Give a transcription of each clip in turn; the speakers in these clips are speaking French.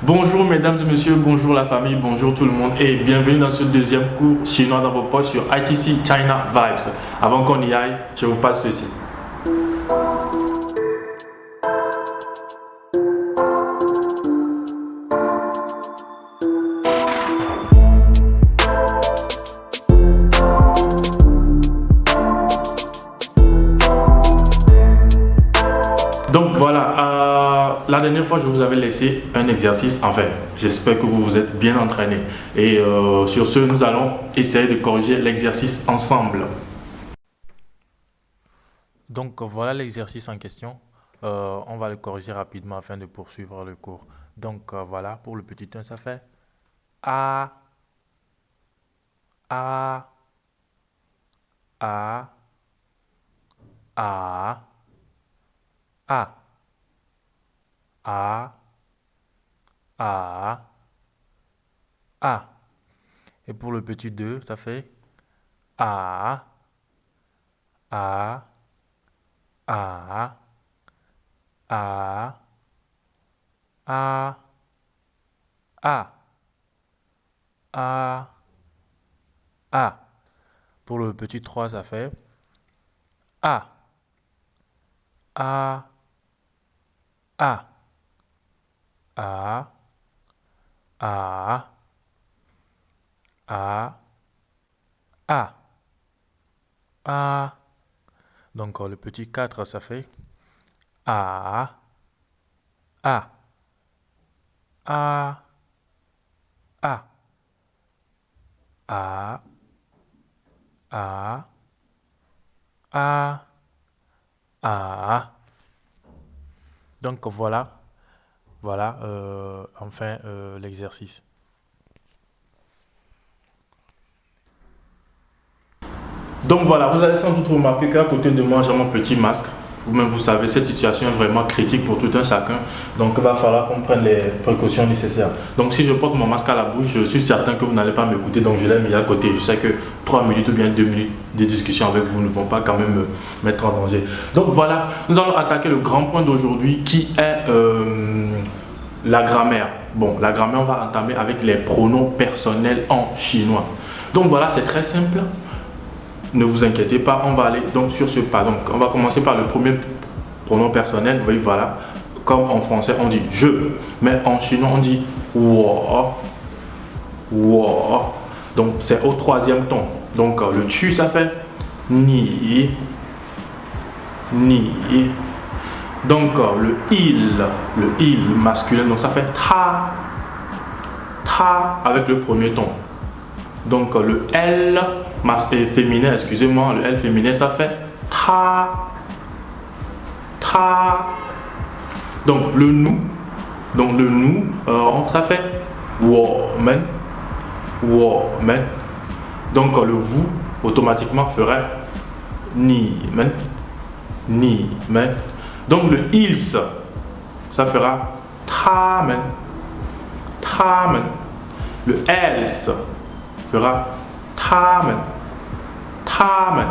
Bonjour mesdames et messieurs, bonjour la famille, bonjour tout le monde et bienvenue dans ce deuxième cours chinois dans vos poches sur ITC China Vibes. Avant qu'on y aille, je vous passe ceci. Donc voilà, la dernière fois je vous avais laissé un exercice, enfin j'espère que vous vous êtes bien entraîné et sur ce nous allons essayer de corriger l'exercice ensemble. Donc voilà l'exercice en question, on va le corriger rapidement afin de poursuivre le cours. Donc voilà, pour le petit 1 ça fait A, A, A, A, A, A, A, A. Et pour le petit 2, ça fait A, A, A, A, A, A, A, A. Pour le petit 3, ça fait A, A, A, A, A, A, A, A. Donc le petit 4, ça fait A, A, A, A, A, A, A, A. Donc voilà, enfin l'exercice. Donc voilà, vous avez sans doute remarqué qu'à côté de moi j'ai mon petit masque. Vous-même vous savez, cette situation est vraiment critique pour tout un chacun. Donc il va falloir qu'on prenne les précautions nécessaires. Donc si je porte mon masque à la bouche, je suis certain que vous n'allez pas m'écouter. Donc je l'ai mis à côté. Je sais que 3 minutes ou bien 2 minutes de discussion avec vous ne vont pas quand même me mettre en danger. Donc voilà, nous allons attaquer le grand point d'aujourd'hui qui est la grammaire. Bon, la grammaire, on va entamer avec les pronoms personnels en chinois. Donc voilà, c'est très simple. Ne vous inquiétez pas, on va aller donc sur ce pas. Donc on va commencer par le premier pronom personnel. Vous voyez, voilà, comme en français on dit je, mais en chinois on dit wo, wo. Donc c'est au troisième ton. Donc le tu ça fait ni, ni. Donc le il masculin, donc ça fait ta, ta avec le premier ton. Donc le L féminin, excusez-moi, le L féminin, ça fait ta, ta. Donc le nous, ça fait woman, woman. Donc le vous, automatiquement, ferait ni men, ni men. Donc le ils, ça fera ta men, ta men. Le else fera tamen, tamen.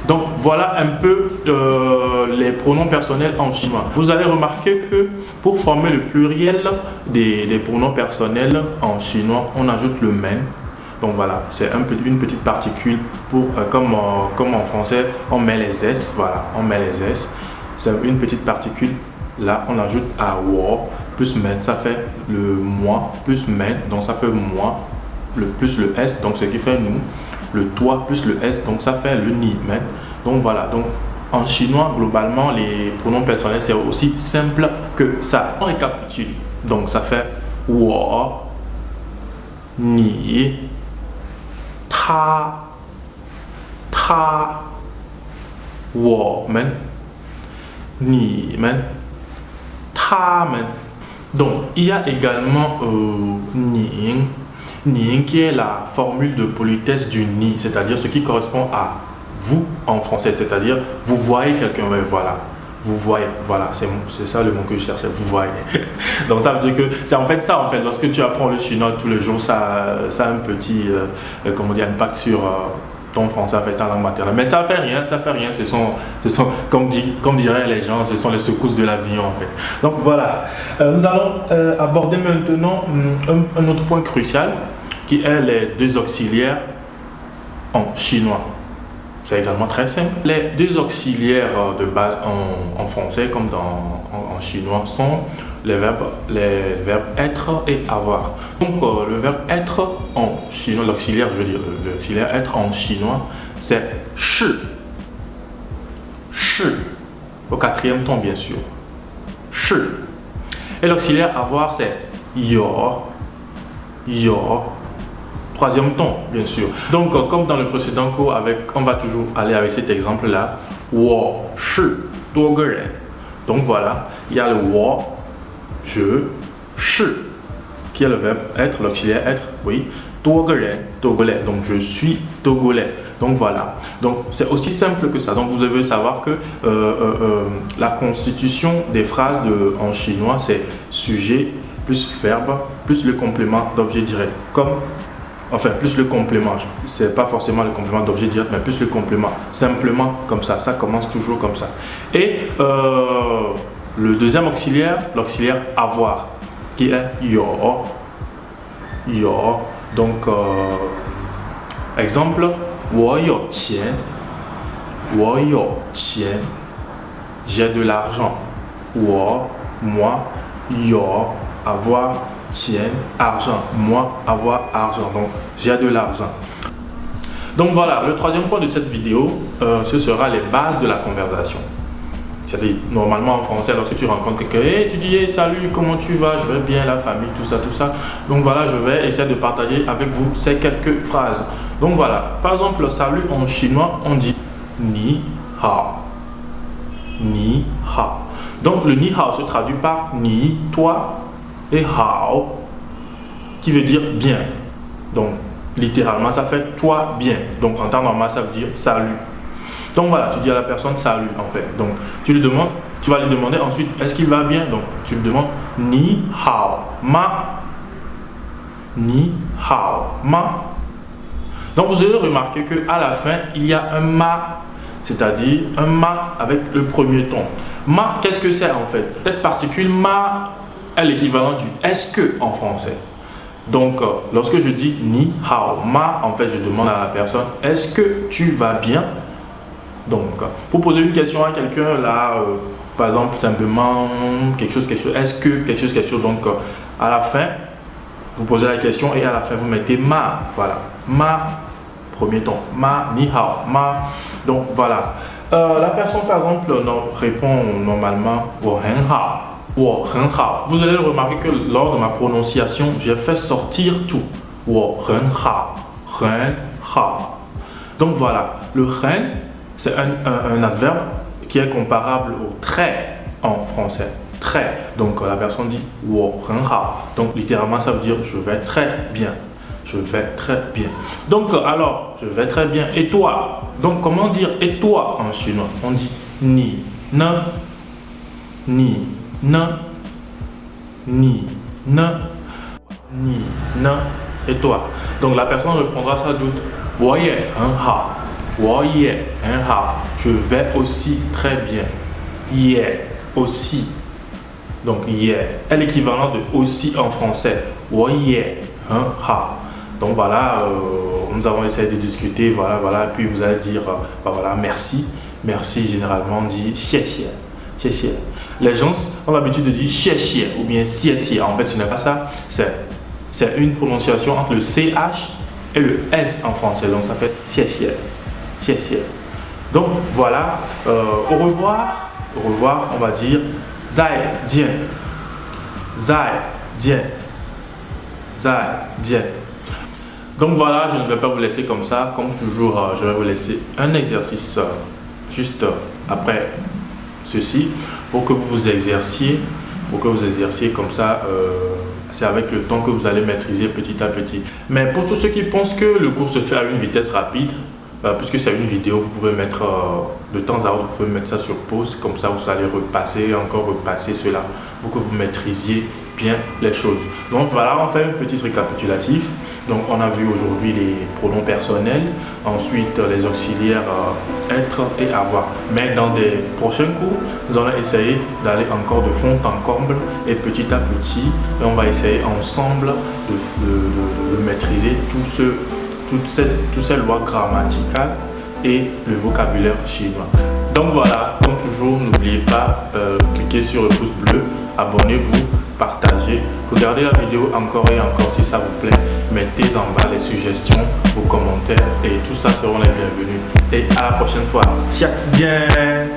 Donc voilà un peu les pronoms personnels en chinois. Vous allez remarquer que pour former le pluriel des pronoms personnels en chinois, on ajoute le men. Donc voilà, c'est une petite particule pour comme en français, on met les s. Voilà, on met les s. C'est une petite particule. Là, on ajoute à wo plus men, ça fait le moi plus men, donc ça fait moi. Plus le S, donc ce qui fait nous, le toi plus le S, donc ça fait le ni men. Donc voilà, donc en chinois, globalement, les pronoms personnels, c'est aussi simple que ça. On récapitule, donc ça fait wo, ni, ta, ta, wo men, ni men, ta men. Donc il y a également ning. Ning qui est la formule de politesse du ni, c'est-à-dire ce qui correspond à vous en français, c'est-à-dire vous voyez quelqu'un, voilà, vous voyez, voilà, c'est ça le mot que je cherchais, vous voyez. Donc ça veut dire que c'est en fait ça, en fait, lorsque tu apprends le chinois tous les jours, ça a un petit, comment dire, impact sur ton français avec ta langue maternelle. Mais ça fait rien, ce sont comme diraient les gens, ce sont les secousses de l'avion en fait. Donc voilà, nous allons aborder maintenant un autre point crucial qui est les deux auxiliaires en chinois. C'est également très simple. Les deux auxiliaires de base en français comme en chinois sont les verbes être et avoir. Donc le verbe être en chinois, l'auxiliaire, je veux dire, l'auxiliaire être en chinois, c'est shi. Shi. Au quatrième ton, bien sûr. Shi. Et l'auxiliaire avoir, c'est yo. Yo. Troisième ton, bien sûr. Donc, comme dans le précédent cours, on va toujours aller avec cet exemple-là. Wo shi duo ge ren. Donc voilà, il y a le wo, je, shi, qui est le verbe être, l'auxiliaire être, oui. Duo ge ren, togolais. Donc je suis togolais. Donc voilà. Donc c'est aussi simple que ça. Donc vous devez savoir que la constitution des phrases en chinois, c'est sujet plus verbe plus le complément d'objet direct. Enfin, plus le complément, c'est pas forcément le complément d'objet direct, mais plus le complément, simplement comme ça commence toujours comme ça. Et le deuxième auxiliaire, l'auxiliaire avoir, qui est yo. Yo. Donc, exemple, 我有钱 我有钱 j'ai de l'argent. 我 moi 有 avoir 钱 argent, moi avoir argent, donc j'ai de l'argent. Donc voilà, le troisième point de cette vidéo, ce sera les bases de la conversation. C'est-à-dire, normalement en français, lorsque tu rencontres quelqu'un, hey, tu dis hey, salut, comment tu vas, je vais bien, la famille, tout ça, tout ça. Donc voilà, je vais essayer de partager avec vous ces quelques phrases. Donc voilà, par exemple, le salut en chinois, on dit ni hao. Ni hao. Donc le ni hao se traduit par ni, toi, et hao, qui veut dire bien. Donc littéralement, ça fait toi bien. Donc en temps normal, ça veut dire salut. Donc voilà, tu dis à la personne salut en fait. Donc tu lui demandes, tu vas lui demander ensuite est-ce qu'il va bien. Donc tu lui demandes ni hao ma. Ni hao ma. Donc vous allez remarquer que à la fin il y a un ma, c'est-à-dire un ma avec le premier ton. Ma, qu'est-ce que c'est en fait? Cette particule ma est l'équivalent du est-ce que en français. Donc lorsque je dis ni hao ma, en fait je demande à la personne est-ce que tu vas bien? Donc, pour poser une question à quelqu'un, là, par exemple, simplement, quelque chose, est-ce que, quelque chose. Donc, à la fin, vous posez la question et à la fin, vous mettez ma. Voilà. Ma, premier ton. Ma, ni hao, ma. Donc, voilà. La personne, par exemple, répond normalement wo hen hao. Wo hen hao. Vous allez remarquer que lors de ma prononciation, j'ai fait sortir tout. Wo hen hao. Hen hao. Donc, voilà. Le hen, c'est un adverbe qui est comparable au très en français. Très. Donc la personne dit wo hen hao. Donc littéralement ça veut dire je vais très bien. Je vais très bien. Donc alors je vais très bien. Et toi? Donc comment dire et toi en chinois? On dit ni ne. Ni ne. Ni ne. Ni ne. Et toi? Donc la personne répondra sans doute 我也很好 我也很好 je vais aussi très bien. 也 aussi. Donc 也 est l'équivalent de aussi en français. 我也很好 Donc voilà, nous avons essayé de discuter, voilà, puis vous allez dire, voilà, merci. Merci, généralement on dit 谢谢 谢谢 Les gens ont l'habitude de dire 谢谢 ou bien 谢谢. En fait, ce n'est pas ça, c'est une prononciation entre le CH et le S en français. Donc ça fait 谢谢 谢谢 Donc voilà, au revoir, on va dire 再见 再见 再见 Donc voilà, je ne vais pas vous laisser comme ça. Comme toujours, je vais vous laisser un exercice juste après ceci pour que vous exerciez comme ça. C'est avec le temps que vous allez maîtriser petit à petit. Mais pour tous ceux qui pensent que le cours se fait à une vitesse rapide, puisque c'est une vidéo, vous pouvez mettre de temps à autre, vous pouvez mettre ça sur pause, comme ça vous allez repasser cela pour que vous maîtrisiez bien les choses. Donc voilà, on fait un petit récapitulatif. Donc on a vu aujourd'hui les pronoms personnels, ensuite les auxiliaires être et avoir. Mais dans des prochains cours, nous allons essayer d'aller encore de fond en comble et petit à petit, et on va essayer ensemble de maîtriser toutes ces lois grammaticales et le vocabulaire chinois. Donc voilà, comme toujours, n'oubliez pas, cliquez sur le pouce bleu, abonnez-vous, partagez, regardez la vidéo encore et encore si ça vous plaît, mettez en bas les suggestions, vos commentaires et tout ça seront les bienvenus. Et à la prochaine fois. Xiaxi jian.